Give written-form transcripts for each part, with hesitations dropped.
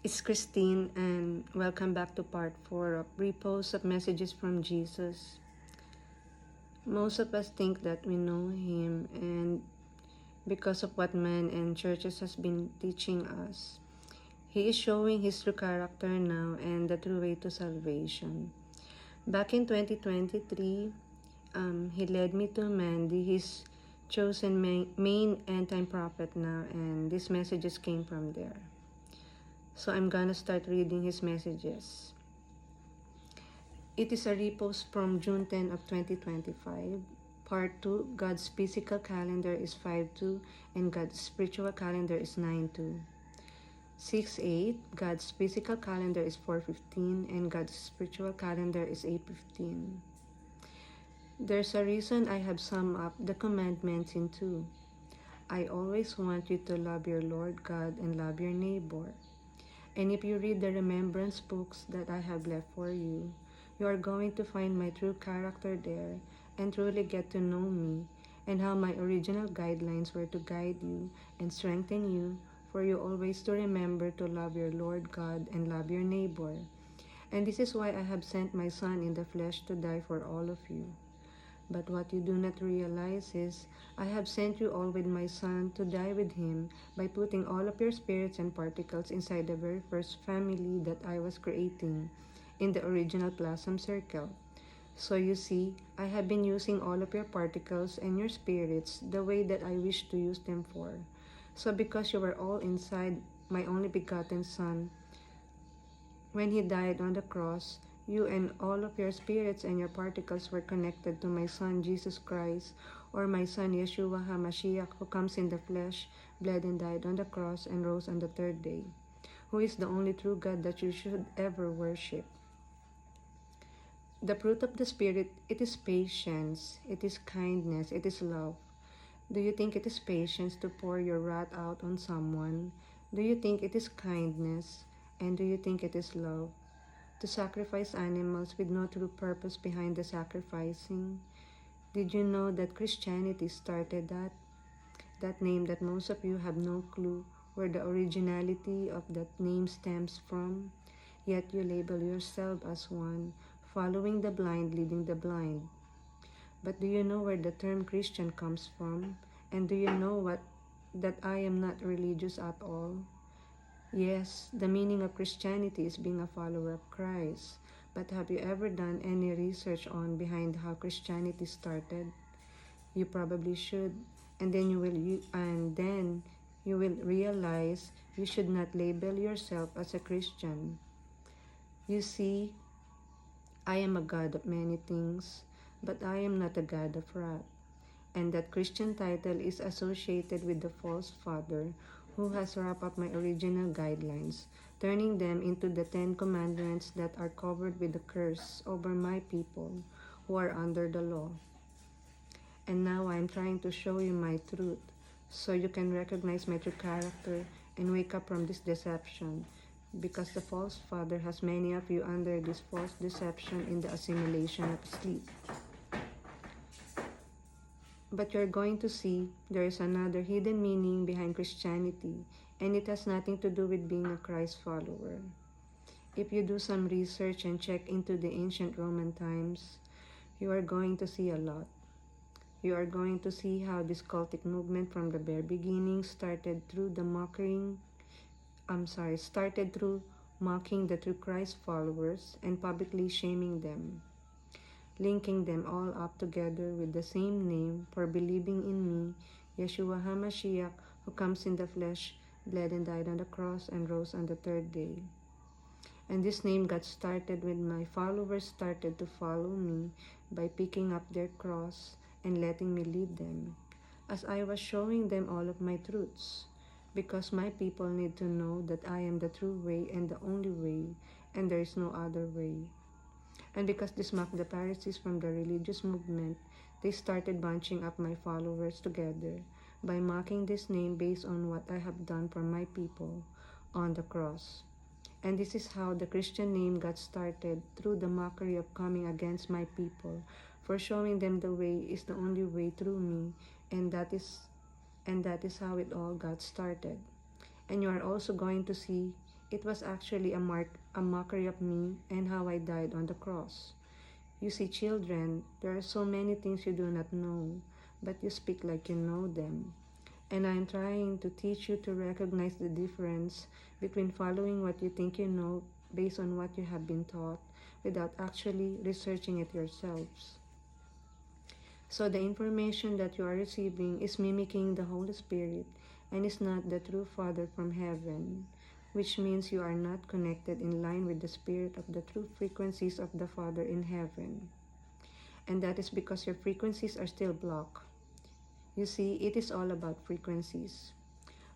It's Christine, and welcome back to part 4 of Repost of Messages from Jesus. Most of us think that we know Him, and because of what man and churches has been teaching us, He is showing His true character now and the true way to salvation. Back in 2023, He led me to Mandy, His chosen main end-time prophet now, and these messages came from there. So I'm gonna start reading his messages. It is a repost from June 10 of 2025. Part 2, God's physical calendar is 5-2 and God's spiritual calendar is 9-2. 6-8, God's physical calendar is 4-15 and God's spiritual calendar is 8-15. There's a reason I have summed up the commandments in 2. I always want you to love your Lord God and love your neighbor. And if you read the remembrance books that I have left for you, you are going to find my true character there and truly get to know me and how my original guidelines were to guide you and strengthen you for you always to remember to love your Lord God and love your neighbor. And this is why I have sent my Son in the flesh to die for all of you. But what you do not realize is, I have sent you all with my Son to die with him by putting all of your spirits and particles inside the very first family that I was creating in the original plasm circle. So you see, I have been using all of your particles and your spirits the way that I wish to use them for. So because you were all inside my only begotten Son, when he died on the cross, you and all of your spirits and your particles were connected to my Son Jesus Christ, or my Son Yeshua HaMashiach, who comes in the flesh, bled and died on the cross, and rose on the third day, who is the only true God that you should ever worship. The fruit of the Spirit, it is patience, it is kindness, it is love. Do you think it is patience to pour your wrath out on someone? Do you think it is kindness? And do you think it is love? To sacrifice animals with no true purpose behind the sacrificing? Did you know that Christianity started that? That name that most of you have no clue where the originality of that name stems from? Yet you label yourself as one, following the blind, leading the blind. But do you know where the term Christian comes from? And do you know that I am not religious at all? Yes, the meaning of Christianity is being a follower of Christ. But have you ever done any research on behind how Christianity started? You probably should. And then you will realize you should not label yourself as a Christian. You see, I am a God of many things, but I am not a God of wrath. And that Christian title is associated with the false father who has wrapped up my original guidelines, turning them into the 10 commandments that are covered with the curse over my people who are under the law. And now I am trying to show you my truth so you can recognize my true character and wake up from this deception, because the false father has many of you under this false deception in the assimilation of sleep. But you're going to see there is another hidden meaning behind Christianity, and it has nothing to do with being a Christ follower. If you do some research and check into the ancient Roman times, you are going to see a lot. You are going to see how this cultic movement from the bare beginning started through mocking the true Christ followers and publicly shaming them, linking them all up together with the same name for believing in me, Yeshua HaMashiach, who comes in the flesh, bled and died on the cross, and rose on the third day. And this name got started when my followers started to follow me by picking up their cross and letting me lead them, as I was showing them all of my truths, because my people need to know that I am the true way and the only way, and there is no other way. And because this mocked the Pharisees from the religious movement, they started bunching up my followers together by mocking this name based on what I have done for my people on the cross. And this is how the Christian name got started, through the mockery of coming against my people, for showing them the way is the only way through me, and that is how it all got started. And you are also going to see It was actually a mockery of me and how I died on the cross. You see, children, there are so many things you do not know, but you speak like you know them. And I'm trying to teach you to recognize the difference between following what you think you know based on what you have been taught without actually researching it yourselves. So the information that you are receiving is mimicking the Holy Spirit and is not the true Father from heaven, which means you are not connected in line with the Spirit of the true frequencies of the Father in heaven. And that is because your frequencies are still blocked. You see, it is all about frequencies.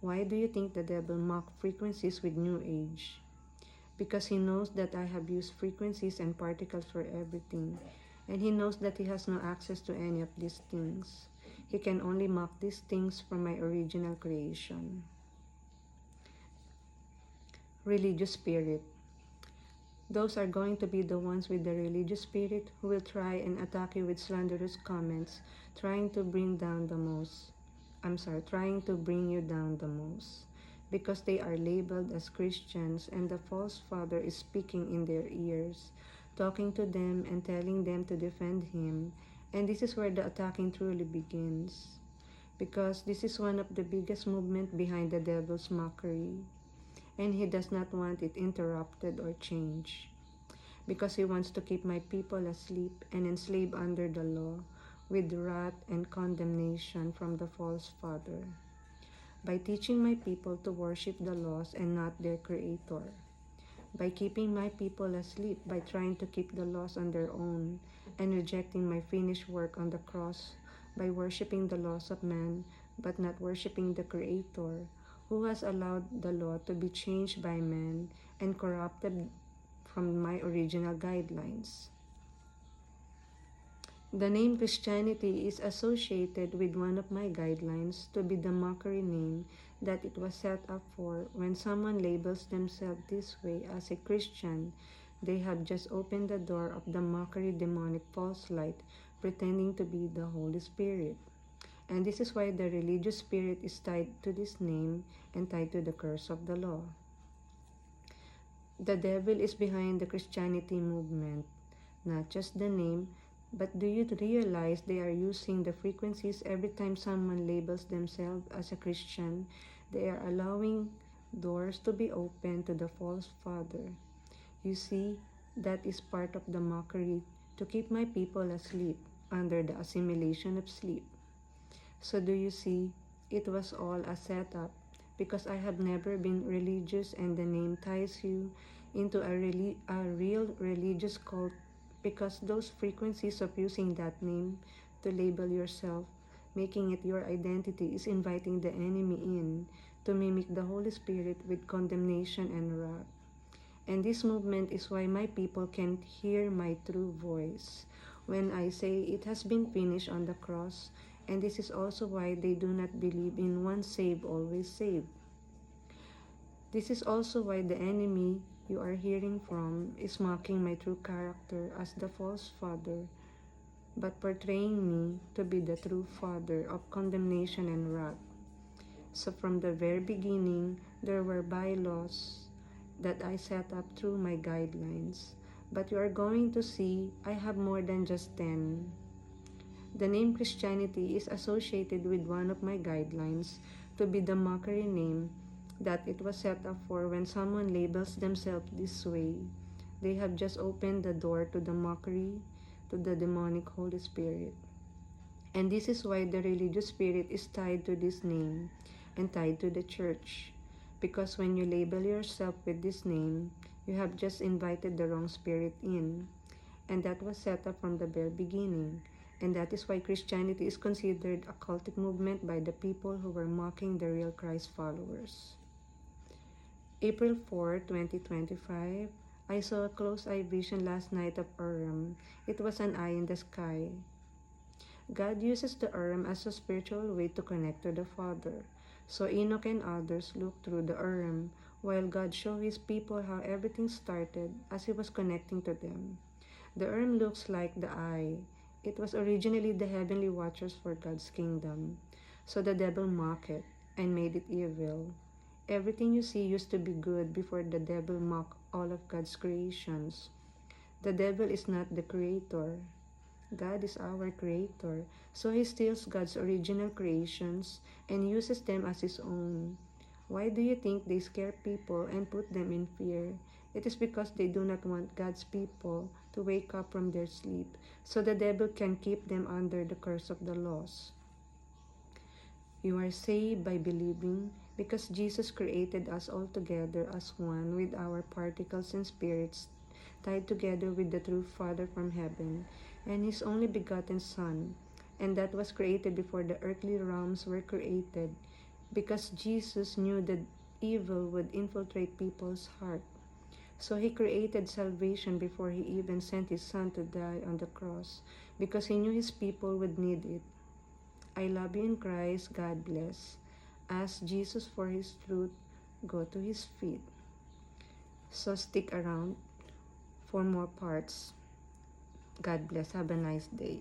Why do you think the devil mocked frequencies with New Age? Because he knows that I have used frequencies and particles for everything, and he knows that he has no access to any of these things. He can only mock these things from my original creation. Religious spirit. Those are going to be the ones with the religious spirit who will try and attack you with slanderous comments, trying to bring you down the most. Because they are labeled as Christians and the false father is speaking in their ears, talking to them and telling them to defend him. And this is where the attacking truly begins. Because this is one of the biggest movement behind the devil's mockery. And he does not want it interrupted or changed. Because he wants to keep my people asleep and enslaved under the law with wrath and condemnation from the false father. By teaching my people to worship the laws and not their creator. By keeping my people asleep by trying to keep the laws on their own and rejecting my finished work on the cross by worshiping the laws of man but not worshiping the creator who has allowed the law to be changed by man and corrupted from my original guidelines. The name Christianity is associated with one of my guidelines to be the mockery name that it was set up for. When someone labels themselves this way as a Christian, they have just opened the door of the mockery demonic false light pretending to be the Holy Spirit. And this is why the religious spirit is tied to this name and tied to the curse of the law. The devil is behind the Christianity movement, not just the name, but do you realize they are using the frequencies every time someone labels themselves as a Christian? They are allowing doors to be opened to the false father. You see, that is part of the mockery to keep my people asleep under the assimilation of sleep. So do you see, it was all a setup because I have never been religious and the name ties you into a real religious cult because those frequencies of using that name to label yourself, making it your identity is inviting the enemy in to mimic the Holy Spirit with condemnation and wrath. And this movement is why my people can't hear my true voice when I say it has been finished on the cross, and this is also why they do not believe in once saved, always saved. This is also why the enemy you are hearing from is mocking my true character as the false father, but portraying me to be the true father of condemnation and wrath. So from the very beginning, there were bylaws that I set up through my guidelines. But you are going to see I have more than just 10. The name Christianity is associated with one of my guidelines to be the mockery name that it was set up for when someone labels themselves this way. They have just opened the door to the mockery to the demonic Holy Spirit. And this is why the religious spirit is tied to this name and tied to the church. Because when you label yourself with this name, you have just invited the wrong spirit in. And that was set up from the very beginning. And that is why Christianity is considered a cultic movement by the people who were mocking the real Christ followers. April 4, 2025, I saw a close-eye vision last night of Urim. It was an eye in the sky. God uses the Urim as a spiritual way to connect to the Father. So Enoch and others looked through the Urim, while God showed his people how everything started as he was connecting to them. The Urim looks like the eye. It was originally the heavenly watchers for God's kingdom. So the devil mocked it and made it evil. Everything you see used to be good before the devil mocked all of God's creations. The devil is not the creator. God is our creator. So he steals God's original creations and uses them as his own. Why do you think they scare people and put them in fear? It is because they do not want God's people to wake up from their sleep, so the devil can keep them under the curse of the laws. You are saved by believing because Jesus created us all together as one with our particles and spirits tied together with the true Father from heaven and his only begotten Son, and that was created before the earthly realms were created because Jesus knew that evil would infiltrate people's heart. So he created salvation before he even sent his Son to die on the cross because he knew his people would need it. I love you in Christ. God bless. Ask Jesus for his truth. Go to his feet. So stick around for more parts. God bless. Have a nice day.